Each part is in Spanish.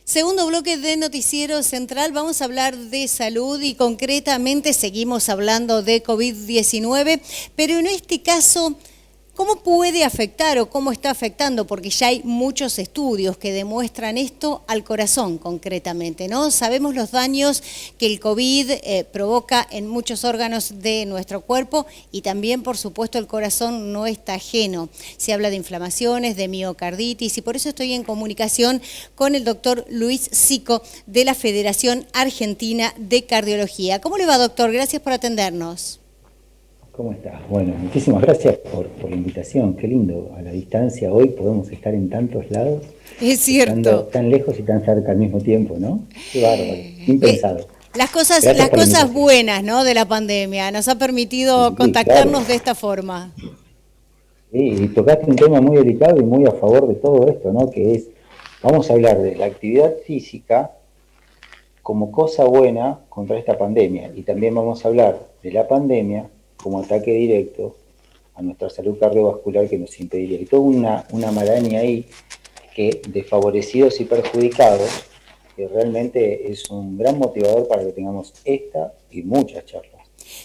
Segundo bloque de Noticiero Central, vamos a hablar de salud y concretamente seguimos hablando de COVID-19, pero en este caso, ¿cómo puede afectar o cómo está afectando? Porque ya hay muchos estudios que demuestran esto al corazón concretamente, ¿no? Sabemos los daños que el COVID provoca en muchos órganos de nuestro cuerpo y también, por supuesto, el corazón no está ajeno. Se habla de inflamaciones, de miocarditis y por eso estoy en comunicación con el doctor Luis Zico de la Federación Argentina de Cardiología. ¿Cómo le va, doctor? Gracias por atendernos. ¿Cómo estás? Bueno, muchísimas gracias por la invitación. Qué lindo. A la distancia hoy podemos estar en tantos lados. Es cierto. Estando tan lejos y tan cerca al mismo tiempo, ¿no? Qué bárbaro. Impensado. Las cosas buenas, ¿no? De la pandemia. Nos ha permitido contactarnos claro. De esta forma. Sí, y tocaste un tema muy delicado y muy a favor de todo esto, ¿no? Que es, vamos a hablar de la actividad física como cosa buena contra esta pandemia. Y también vamos a hablar de la pandemia como ataque directo a nuestra salud cardiovascular que nos impediría. Y toda una maraña ahí que desfavorecidos y perjudicados, que realmente es un gran motivador para que tengamos esta y muchas charlas.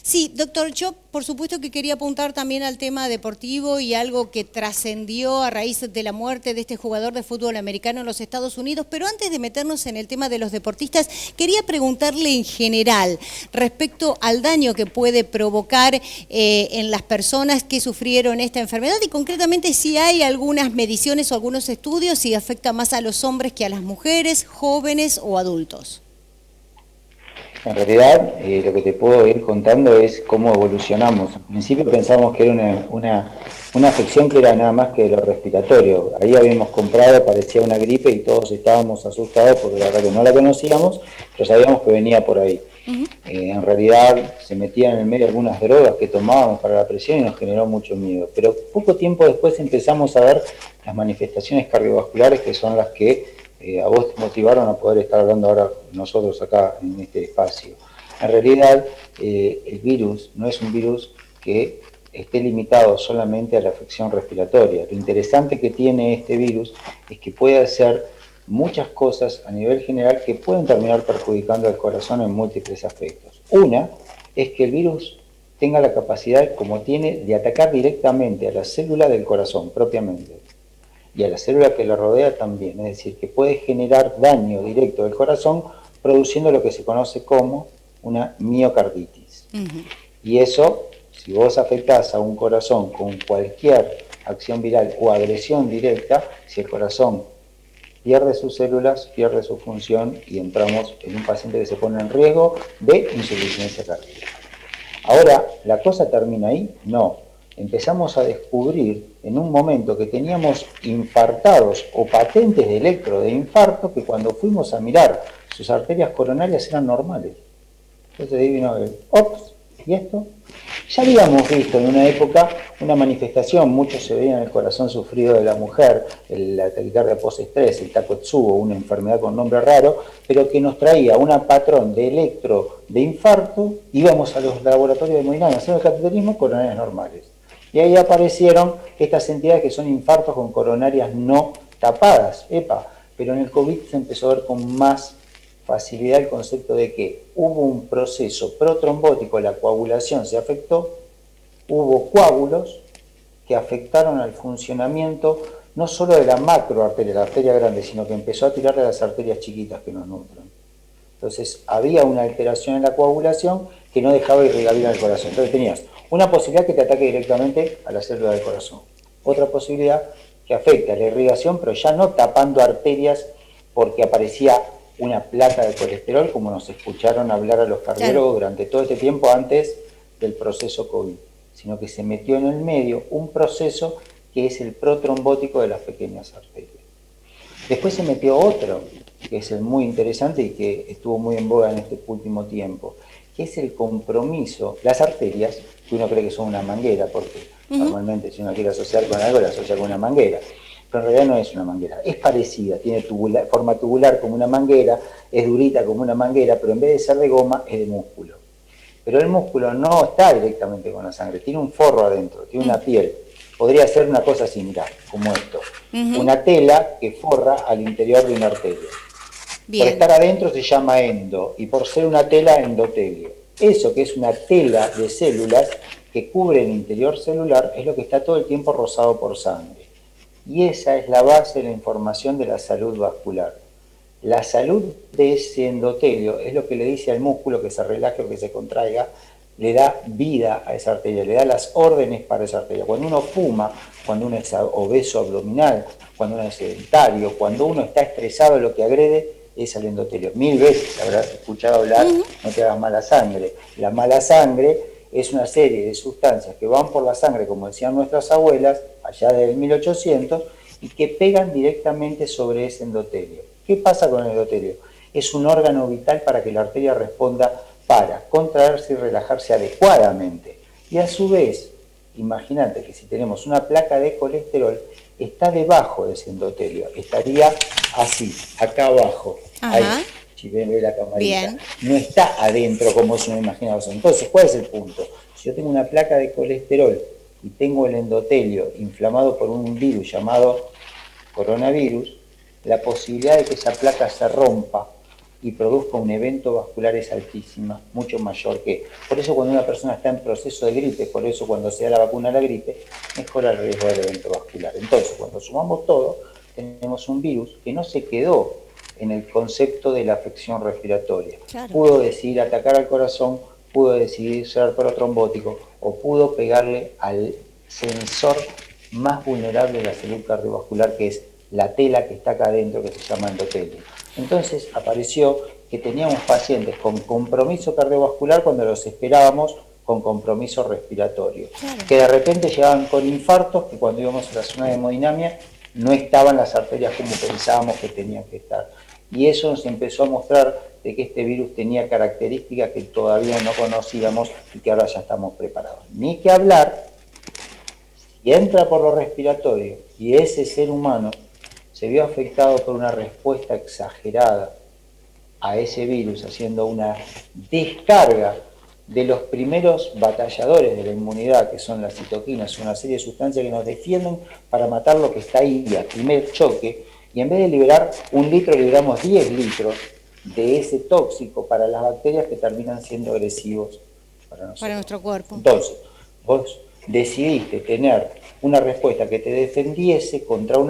Sí, doctor, yo por supuesto que quería apuntar también al tema deportivo y algo que trascendió a raíz de la muerte de este jugador de fútbol americano en los Estados Unidos, pero antes de meternos en el tema de los deportistas, quería preguntarle en general respecto al daño que puede provocar en las personas que sufrieron esta enfermedad y concretamente si hay algunas mediciones o algunos estudios si afecta más a los hombres que a las mujeres, jóvenes o adultos. En realidad, lo que te puedo ir contando es cómo evolucionamos. Al principio pensamos que era una afección que era nada más que lo respiratorio. Ahí habíamos comprado, parecía una gripe y todos estábamos asustados porque la verdad que no la conocíamos, pero sabíamos que venía por ahí. En realidad se metían en el medio algunas drogas que tomábamos para la presión y nos generó mucho miedo. Pero poco tiempo después empezamos a ver las manifestaciones cardiovasculares que son las que a vos te motivaron a poder estar hablando ahora nosotros acá en este espacio. En realidad, el virus no es un virus que esté limitado solamente a la afección respiratoria. Lo interesante que tiene este virus es que puede hacer muchas cosas a nivel general que pueden terminar perjudicando al corazón en múltiples aspectos. Una es que el virus tenga la capacidad, como tiene, de atacar directamente a la célula del corazón propiamente. Y a la célula que lo rodea también, es decir, que puede generar daño directo del corazón produciendo lo que se conoce como una miocarditis. Y eso, si vos afectás a un corazón con cualquier acción viral o agresión directa, si el corazón pierde sus células, pierde su función y entramos en un paciente que se pone en riesgo de insuficiencia cardíaca. Ahora, ¿la cosa termina ahí? No. Empezamos a descubrir en un momento que teníamos infartados o patentes de electro de infarto que cuando fuimos a mirar sus arterias coronarias eran normales. Entonces ahí vino el, ops, ¿y esto? Ya habíamos visto en una época una manifestación, mucho se veía en el corazón sufrido de la mujer, la taquicardia postestrés, el Takotsubo, una enfermedad con nombre raro, pero que nos traía un patrón de electro de infarto, íbamos a los laboratorios de Moinán a hacer el cateterismo, coronarias normales. Y ahí aparecieron estas entidades que son infartos con coronarias no tapadas, pero en el COVID se empezó a ver con más facilidad el concepto de que hubo un proceso protrombótico, la coagulación se afectó, hubo coágulos que afectaron al funcionamiento no solo de la macroarteria, la arteria grande, sino que empezó a tirarle a las arterias chiquitas que nos nutren. Entonces había una alteración en la coagulación que no dejaba irrigar bien al corazón. Entonces tenías una posibilidad que te ataque directamente a la célula del corazón. Otra posibilidad que afecte a la irrigación, pero ya no tapando arterias porque aparecía una placa de colesterol, como nos escucharon hablar a los cardiólogos durante todo este tiempo antes del proceso COVID, sino que se metió en el medio un proceso que es el protrombótico de las pequeñas arterias. Después se metió otro, que es el muy interesante y que estuvo muy en boga en este último tiempo, que es el compromiso, las arterias, que uno cree que son una manguera, porque normalmente si uno quiere asociar con algo, la asocia con una manguera, pero en realidad no es una manguera, es parecida, tiene forma tubular como una manguera, es durita como una manguera, pero en vez de ser de goma, es de músculo. pero el músculo no está directamente con la sangre, tiene un forro adentro, tiene una piel. Podría ser una cosa así, mirá, como esto. Una tela que forra al interior de una arteria. Por estar adentro se llama endo, y por ser una tela, endotelio. Eso que es una tela de células que cubre el interior celular es lo que está todo el tiempo rozado por sangre. Y esa es la base de la información de la salud vascular. La salud de ese endotelio es lo que le dice al músculo que se relaje o que se contraiga, le da vida a esa arteria, le da las órdenes para esa arteria. Cuando uno fuma, cuando uno es obeso abdominal, cuando uno es sedentario, cuando uno está estresado, lo que agrede es al endotelio. 1000 veces habrás escuchado hablar, no te hagas mala sangre. La mala sangre es una serie de sustancias que van por la sangre, como decían nuestras abuelas, allá del 1800, y que pegan directamente sobre ese endotelio. ¿Qué pasa con el endotelio? Es un órgano vital para que la arteria responda para contraerse y relajarse adecuadamente. Y a su vez, imagínate que si tenemos una placa de colesterol, está debajo de ese endotelio, estaría así, acá abajo, ahí, si ven la camarita. Bien. No está adentro como se me imaginaba. Entonces, ¿cuál es el punto? Si yo tengo una placa de colesterol y tengo el endotelio inflamado por un virus llamado coronavirus, la posibilidad de que esa placa se rompa y produzca un evento vascular es altísima, mucho mayor que... Por eso cuando una persona está en proceso de gripe, por eso cuando se da la vacuna a la gripe, mejora el riesgo del evento vascular. Entonces, cuando sumamos todo, tenemos un virus que no se quedó en el concepto de la afección respiratoria. Claro. Pudo decidir atacar al corazón, pudo decidir ser protrombótico o pudo pegarle al sensor más vulnerable de la salud cardiovascular, que es la tela que está acá adentro, que se llama endotelio. Entonces apareció que teníamos pacientes con compromiso cardiovascular cuando los esperábamos con compromiso respiratorio, que de repente llegaban con infartos, que cuando íbamos a la zona de hemodinamia no estaban las arterias como pensábamos que tenían que estar. Y eso nos empezó a mostrar de que este virus tenía características que todavía no conocíamos y que ahora ya estamos preparados. Ni que hablar, si entra por lo respiratorio y ese ser humano se vio afectado por una respuesta exagerada a ese virus, haciendo una descarga de los primeros batalladores de la inmunidad, que son las citoquinas, una serie de sustancias que nos defienden para matar lo que está ahí al primer choque, y en vez de liberar 1 litro, liberamos 10 litros de ese tóxico para las bacterias que terminan siendo agresivos para nosotros. Para nuestro cuerpo. Entonces, vos decidiste tener una respuesta que te defendiese contra un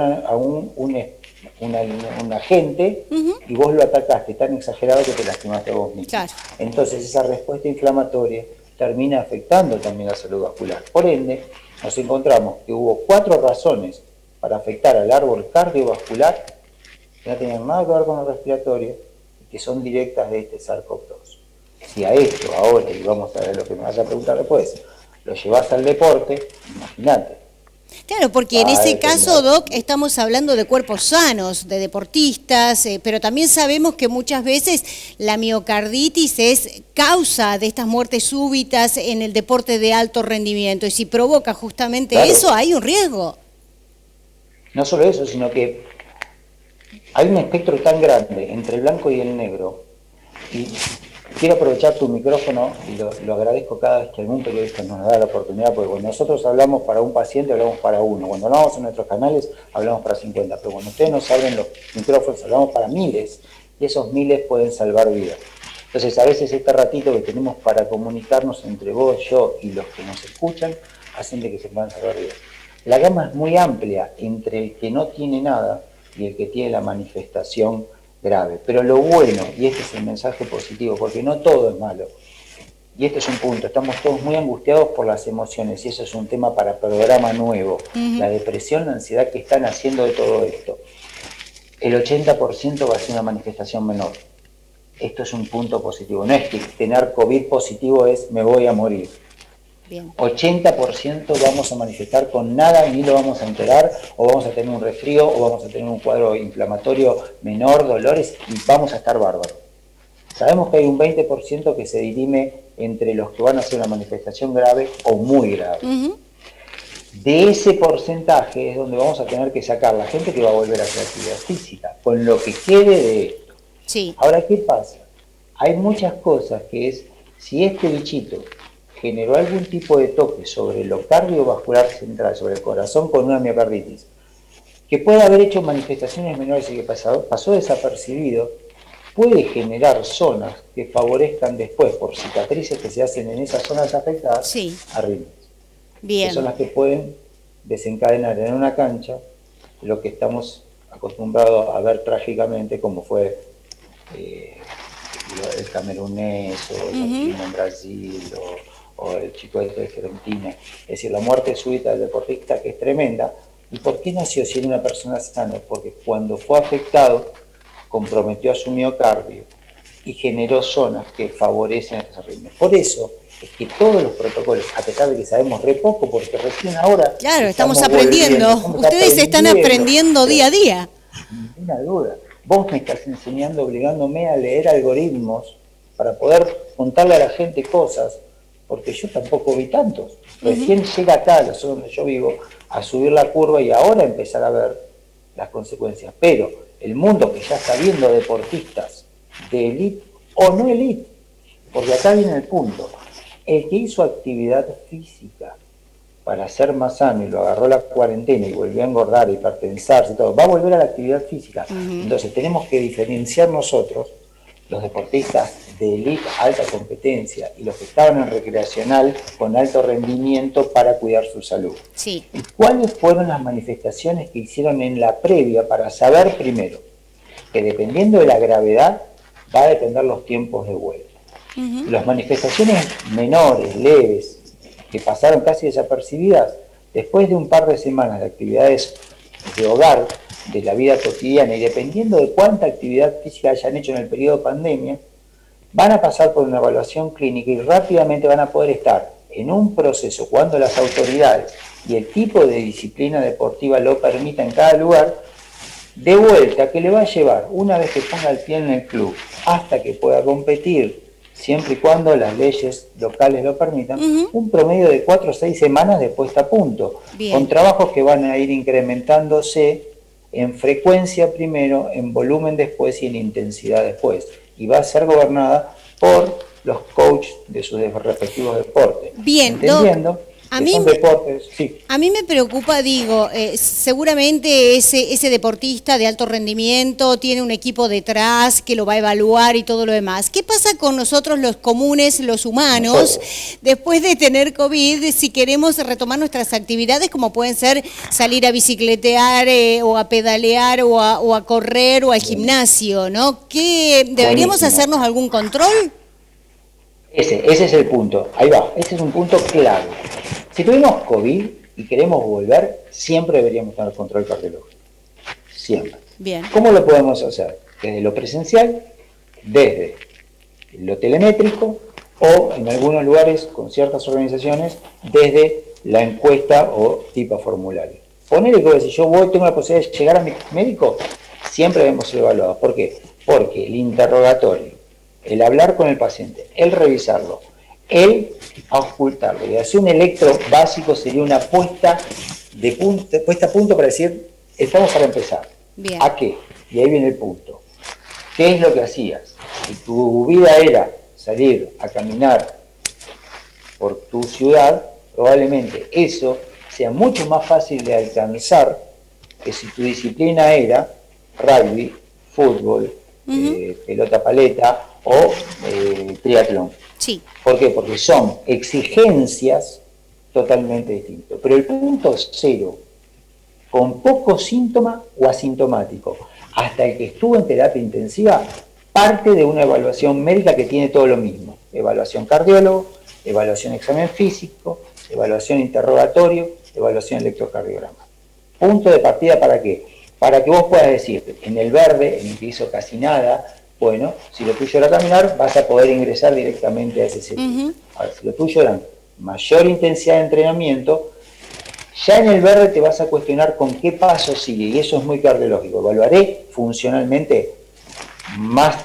agente, y vos lo atacaste tan exagerado que te lastimaste a vos mismo. Claro. Entonces esa respuesta inflamatoria termina afectando también la salud vascular. Por ende, nos encontramos que hubo 4 razones para afectar al árbol cardiovascular que no tenían nada que ver con lo respiratorio y que son directas de este SARS-CoV-2. Si a esto ahora, y vamos a ver lo que me vas a preguntar después, lo llevas al deporte, imagínate. Claro, porque en ese caso, Doc, estamos hablando de cuerpos sanos, de deportistas, pero también sabemos que muchas veces la miocarditis es causa de estas muertes súbitas en el deporte de alto rendimiento, y si provoca justamente eso, hay un riesgo. No solo eso, sino que hay un espectro tan grande entre el blanco y el negro, y quiero aprovechar tu micrófono y lo agradezco cada vez que algún periodista nos da la oportunidad, porque cuando nosotros hablamos para un paciente, hablamos para uno. Cuando hablamos en nuestros canales, hablamos para 50. Pero cuando ustedes nos abren los micrófonos, hablamos para miles. Y esos miles pueden salvar vidas. Entonces, a veces este ratito que tenemos para comunicarnos entre vos, yo y los que nos escuchan, hacen de que se puedan salvar vidas. La gama es muy amplia entre el que no tiene nada y el que tiene la manifestación grave. Pero lo bueno, y este es el mensaje positivo, porque no todo es malo, y este es un punto, estamos todos muy angustiados por las emociones, y eso es un tema para programa nuevo, la depresión, la ansiedad que están haciendo de todo esto. El 80% va a ser una manifestación menor. Esto es un punto positivo, no es que tener COVID positivo es me voy a morir. Bien. 80% vamos a manifestar con nada, ni lo vamos a enterar, o vamos a tener un resfrío, o vamos a tener un cuadro inflamatorio menor, dolores, y vamos a estar bárbaros. Sabemos que hay un 20% que se dirime entre los que van a hacer una manifestación grave o muy grave. De ese porcentaje es donde vamos a tener que sacar la gente que va a volver a hacer actividad física, con lo que quede de esto. Sí. Ahora, ¿qué pasa? Hay muchas cosas que es Si este bichito generó algún tipo de toque sobre lo cardiovascular central, sobre el corazón con una miocarditis, que puede haber hecho manifestaciones menores y que pasó desapercibido, puede generar zonas que favorezcan después, por cicatrices que se hacen en esas zonas afectadas, Sí, arritmias, que son bien. las que pueden desencadenar en una cancha lo que estamos acostumbrados a ver trágicamente, como fue el camerunés o el Ujú. argentino en Brasil o el chico de Argentina. Es decir, la muerte súbita del deportista, que es tremenda. ¿Y por qué nació siendo una persona sana? Porque cuando fue afectado comprometió a su miocardio y generó zonas que favorecen estas arritmias. Por eso es que todos los protocolos, a pesar de que sabemos re poco, porque recién ahora Claro, estamos estamos aprendiendo. volviendo, estamos Ustedes están aprendiendo, aprendiendo día a día. ninguna duda. Vos me estás enseñando, obligándome a leer algoritmos para poder contarle a la gente cosas, porque yo tampoco vi tantos. Recién llega acá, a la zona donde yo vivo, a subir la curva y ahora empezar a ver las consecuencias. Pero el mundo que ya está viendo deportistas de élite o no élite, porque acá viene el punto, el que hizo actividad física para ser más sano y lo agarró la cuarentena y volvió a engordar, hipertensarse y todo, va a volver a la actividad física. Entonces tenemos que diferenciar nosotros, los deportistas de élite, alta competencia, y los que estaban en recreacional con alto rendimiento para cuidar su salud. Sí. ¿Y cuáles fueron las manifestaciones que hicieron en la previa para saber primero que dependiendo de la gravedad va a depender los tiempos de vuelta? Las manifestaciones menores, leves, que pasaron casi desapercibidas, después de un par de semanas de actividades de hogar, de la vida cotidiana, y dependiendo de cuánta actividad física hayan hecho en el periodo de pandemia, van a pasar por una evaluación clínica y rápidamente van a poder estar en un proceso, cuando las autoridades y el tipo de disciplina deportiva lo permita en cada lugar, de vuelta, que le va a llevar, una vez que ponga el pie en el club, hasta que pueda competir, siempre y cuando las leyes locales lo permitan, un promedio de 4 o 6 semanas de puesta a punto, con Bien. trabajos que van a ir incrementándose en frecuencia primero, en volumen después y en intensidad después. Y va a ser gobernada por los coaches de sus respectivos deportes, Bien, Doc. entendiendo A que mí, son deportes, sí. a mí me preocupa, digo, seguramente ese deportista de alto rendimiento tiene un equipo detrás que lo va a evaluar y todo lo demás. ¿Qué pasa con nosotros los comunes, los humanos, después de tener COVID, si queremos retomar nuestras actividades como pueden ser salir a bicicletear o a pedalear o a correr o al gimnasio, ¿no? ¿Qué, deberíamos Buenísimo. hacernos algún control? Ese es el punto, ahí va, ese es un punto clave. Si tuvimos COVID y queremos volver, siempre deberíamos tener control cardiológico, siempre. Bien. ¿Cómo lo podemos hacer? Desde lo presencial, desde lo telemétrico o en algunos lugares con ciertas organizaciones desde la encuesta o tipo formulario. Ponele que si yo voy, tengo la posibilidad de llegar a mi médico, siempre debemos ser evaluados. ¿Por qué? Porque el interrogatorio, el hablar con el paciente, el revisarlo, el auscultarlo y hacer un electro básico sería una puesta a punto para decir, estamos para empezar. Bien. ¿A qué? Y ahí viene el punto. ¿Qué es lo que hacías? Si tu vida era salir a caminar por tu ciudad, probablemente eso sea mucho más fácil de alcanzar que si tu disciplina era rugby, fútbol, pelota paleta o triatlón. Sí. ¿Por qué? Porque son exigencias totalmente distintas. Pero el punto cero, con poco síntoma o asintomático, hasta el que estuvo en terapia intensiva, parte de una evaluación médica que tiene todo lo mismo. Evaluación cardiólogo, evaluación examen físico, evaluación interrogatorio, evaluación electrocardiograma. Punto de partida, ¿para qué? Para que vos puedas decir, en el verde, en el que hizo casi nada, bueno, si lo tuyo era caminar, vas a poder ingresar directamente a ese servicio. Ahora, si lo tuyo era mayor intensidad de entrenamiento, ya en el verde te vas a cuestionar con qué paso sigue, y eso es muy cardiológico. Evaluaré funcionalmente más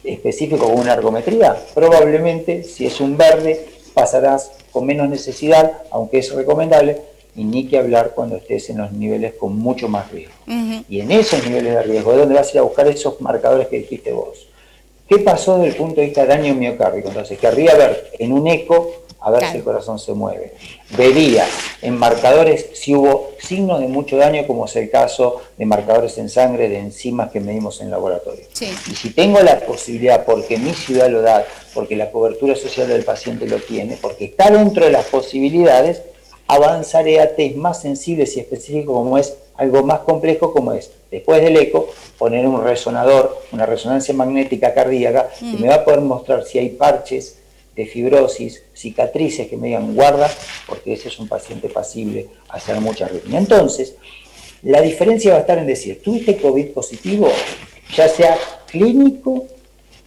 específico con una ergometría. Probablemente, si es un verde, pasarás con menos necesidad, aunque es recomendable, y ni que hablar cuando estés en los niveles con mucho más riesgo. Y en esos niveles de riesgo es donde vas a ir a buscar esos marcadores que dijiste vos. ¿Qué pasó desde el punto de vista de daño miocárdico? Entonces, querría ver en un eco a ver si el corazón se mueve. Vería en marcadores si hubo signos de mucho daño, como es el caso de marcadores en sangre, de enzimas que medimos en laboratorio. Sí. Y si tengo la posibilidad, porque mi ciudad lo da, porque la cobertura social del paciente lo tiene, porque está dentro de las posibilidades, avanzaré a test más sensibles y específicos, como es algo más complejo, como es, después del eco, poner un resonador, una resonancia magnética cardíaca, que me va a poder mostrar si hay parches de fibrosis, cicatrices que me digan guarda, porque ese es un paciente pasible a hacer mucha arritmia. Entonces, la diferencia va a estar en decir, ¿tuviste COVID positivo? Ya sea clínico,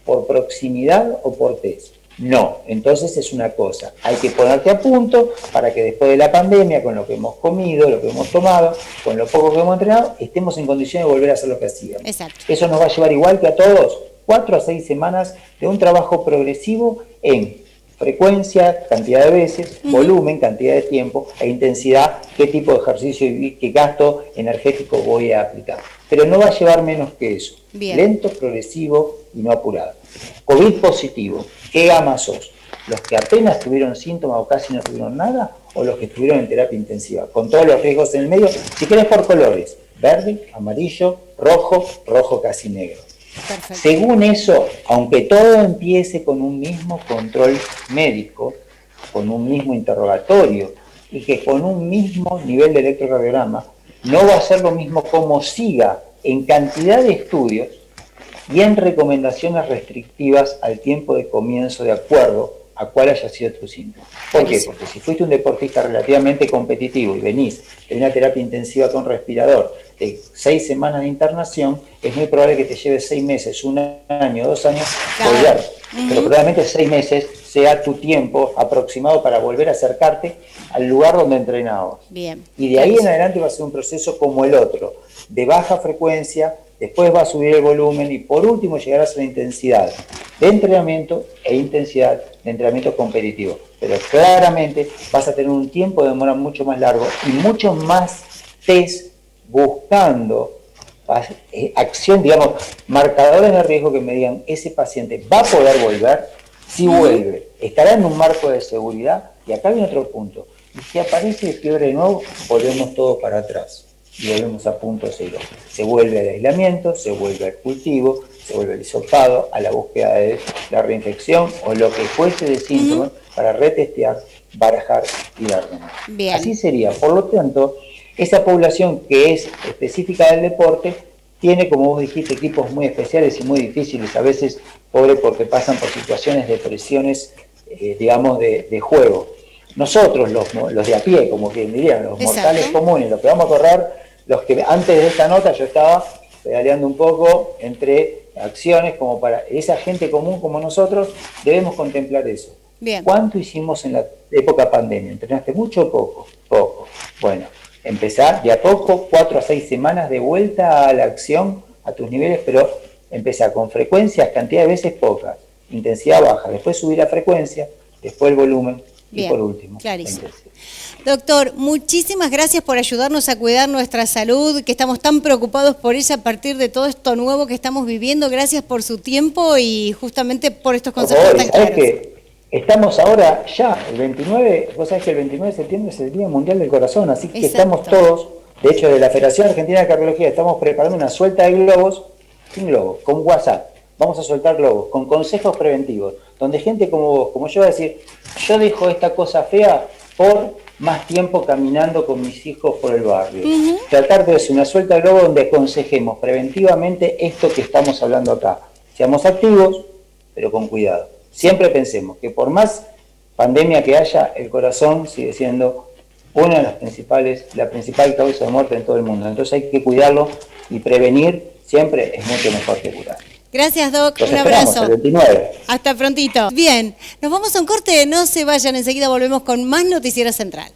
por proximidad o por test. No, entonces es una cosa, hay que ponerte a punto para que después de la pandemia, con lo que hemos comido, lo que hemos tomado, con lo poco que hemos entrenado, estemos en condiciones de volver a hacer lo que hacíamos. Exacto. Eso nos va a llevar igual que a todos 4 a 6 semanas de un trabajo progresivo en frecuencia, cantidad de veces, volumen, cantidad de tiempo e intensidad, qué tipo de ejercicio y qué gasto energético voy a aplicar. Pero no va a llevar menos que eso. Bien. Lento, progresivo y no apurado. COVID positivo, ¿qué gama sos? ¿Los que apenas tuvieron síntomas o casi no tuvieron nada? ¿O los que estuvieron en terapia intensiva? Con todos los riesgos en el medio, si querés por colores, verde, amarillo, rojo casi negro. Perfecto. Según eso, aunque todo empiece con un mismo control médico, con un mismo interrogatorio y que con un mismo nivel de electrocardiograma, no va a ser lo mismo como siga en cantidad de estudios y en recomendaciones restrictivas al tiempo de comienzo de acuerdo a cuál haya sido tu síntoma. ¿Por qué? Porque si fuiste un deportista relativamente competitivo y venís de una terapia intensiva con respirador de 6 semanas de internación, es muy probable que te lleve 6 meses, 1 año, 2 años volver. Pero probablemente 6 meses sea tu tiempo aproximado para volver a acercarte al lugar donde entrenabas. Bien. Y de ahí en adelante va a ser un proceso como el otro, de baja frecuencia, después va a subir el volumen y por último llegarás a la intensidad de entrenamiento e intensidad de entrenamiento competitivo. Pero claramente vas a tener un tiempo de demora mucho más largo y mucho más test buscando acción, digamos, marcadores de riesgo que me digan, ese paciente va a poder volver, si vuelve, estará en un marco de seguridad, y acá viene otro punto, y si aparece fiebre de nuevo, volvemos todo para atrás, y volvemos a punto cero. Se vuelve al aislamiento, se vuelve al cultivo, se vuelve al hisopado, a la búsqueda de la reinfección, o lo que fuese de síntomas, para retestear, barajar y dar de nuevo. Bien. Así sería, por lo tanto, esa población que es específica del deporte tiene, como vos dijiste, equipos muy especiales y muy difíciles, a veces, pobre, porque pasan por situaciones de presiones, digamos, de juego. Nosotros, los de a pie, como quien dirían, los mortales comunes, los que vamos a correr, los que antes de esta nota yo estaba pedaleando un poco entre acciones, como para esa gente común como nosotros, debemos contemplar eso. Bien. ¿Cuánto hicimos en la época pandemia? ¿Entrenaste mucho o poco? Poco. Bueno, empezar de a poco, 4 a 6 semanas de vuelta a la acción, a tus niveles, pero empezar con frecuencias, cantidad de veces pocas, intensidad baja, después subir la frecuencia, después el volumen. Bien, y por último, clarísimo. Doctor, muchísimas gracias por ayudarnos a cuidar nuestra salud, que estamos tan preocupados por ella a partir de todo esto nuevo que estamos viviendo. Gracias por su tiempo y justamente por estos consejos tan claros. Que estamos ahora ya, el 29, vos sabés que el 29 de septiembre es el Día Mundial del Corazón, así que estamos todos, de hecho de la Federación Argentina de Cardiología, estamos preparando una suelta de globos, sin globos, con WhatsApp. Vamos a soltar globos, con consejos preventivos, donde gente como vos, como yo, va a decir, yo dejo esta cosa fea por más tiempo caminando con mis hijos por el barrio. Tratar de hacer una suelta de globos donde aconsejemos preventivamente esto que estamos hablando acá. Seamos activos, pero con cuidado. Siempre pensemos que por más pandemia que haya, el corazón sigue siendo una de las la principal causa de muerte en todo el mundo. Entonces hay que cuidarlo y prevenir siempre es mucho mejor que curar. Gracias, Doc. Un abrazo. El 29. Hasta prontito. Bien, nos vamos a un corte. No se vayan, enseguida volvemos con más Noticiero Central.